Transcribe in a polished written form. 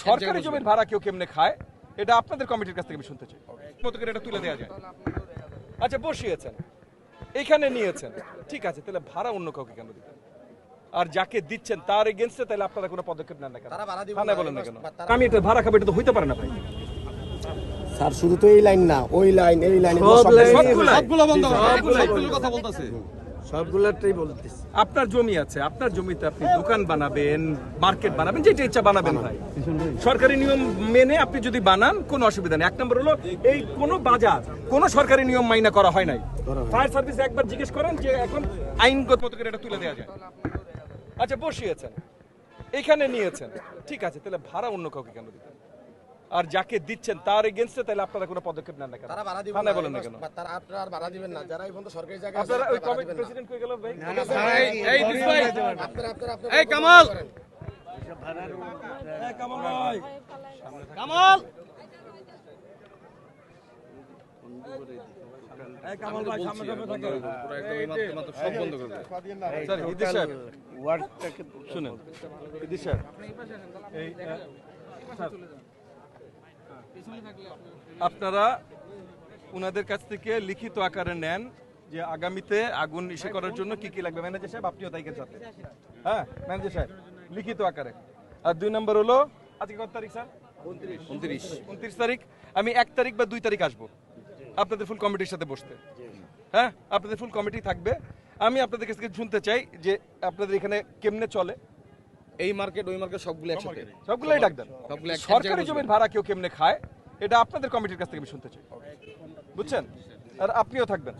সরকারি জমির ভাড়া কেউ কেমনে খায় এটা আপনাদের কমিটির কাছ থেকে আমি শুনতে চাই। মতো করে এটা তুলে দেওয়া যায়। আচ্ছা বসিয়েছেন, এখানে নিয়েছেন, ঠিক আছে, তাহলে ভাড়া অন্য কাউকে কেন দিবেন? আর যাকে দিচ্ছেন তার এগেইনস্টে তাহলে আপনারা কোনো পদক্ষেপ নেন না কেন? থানায় বলেন না কেন? আমি এটা ভাড়া খাবো, এটা তো হইতে পারে না ভাই। স্যার শুধু তো এই লাইন না, ওই লাইন এই লাইন সবগুলো বন্ধ কথা বলতেছে। সবগুলোটাই বলতেছি। আপনার জমি আছে, আপনার জমিতে আপনি দোকান বানাবেন, মার্কেট বানাবেন, যেটা ইচ্ছা বানাবেন ভাই। সরকারি নিয়ম মেনে আপনি যদি বানান কোনো অসুবিধা নেই। এক নম্বর হলো এই কোনো বাজার কোনো সরকারি নিয়ম মাইনা করা হয় নাই। ফায়ার সার্ভিস একবার জিজ্ঞেস করেন যে এখন আইনগত মতো করে এটা তুলে দেওয়া যায়। আচ্ছা বসিয়েছেন, এখানে নিয়েছেন, ঠিক আছে, তাহলে ভাড়া অন্য কাউকে কেন দিবেন? আর যাকে দিচ্ছেন তার এগেইনস্টে তাহলে আপনারা কোনো পদক্ষেপ নেন না কেন? থানায় বলেন না কেন? আপনারা ভাড়া দিবেন না, যারা এই পর্যন্ত সরকারি জায়গায় আপনারা ওই কমিটি প্রেসিডেন্ট কই গেল ভাই? এই দিস ভাই, এই কামাল, কামাল ভাই, কামাল, কামাল ভাই সামনে সামনে থাকেন। পুরো একদম মাত্র সব বন্ধ করে দেয়। স্যার ইদিশ সাহেব ওয়ার্ডটাকে শুনেন। ইদিশ সাহেব এই স্যার, আপনারা উনাদের কাছ থেকে লিখিত আকারে নেন যে আগামীতে আগুন ইসে করার জন্য কি কি লাগবে। ম্যানেজার সাহেব আপনিও তাইকের সাথে, হ্যাঁ ম্যানেজার সাহেব লিখিত আকারে। আর 2 নম্বর হলো আজকে কত তারিখ স্যার? 29 তারিখ। আমি 1 তারিখ বা 2 তারিখ আসবো আপনাদের ফুল কমিটির সাথে বসতে। হ্যাঁ আপনাদের ফুল কমিটি থাকবে। আমি আপনাদের কাছ থেকে শুনতে চাই যে আপনাদের এখানে কেমনে চলে এই মার্কেট ওই মার্কেট সবগুলো একসাথে, সবগুলোই ডাক দেন। সরকারি জমির ভাড়া কেউ কেমনে খায় এটা আপনাদের কমিটির কাছ থেকে আমি শুনতে চাই, বুঝছেন? আর আপনিও থাকবেন।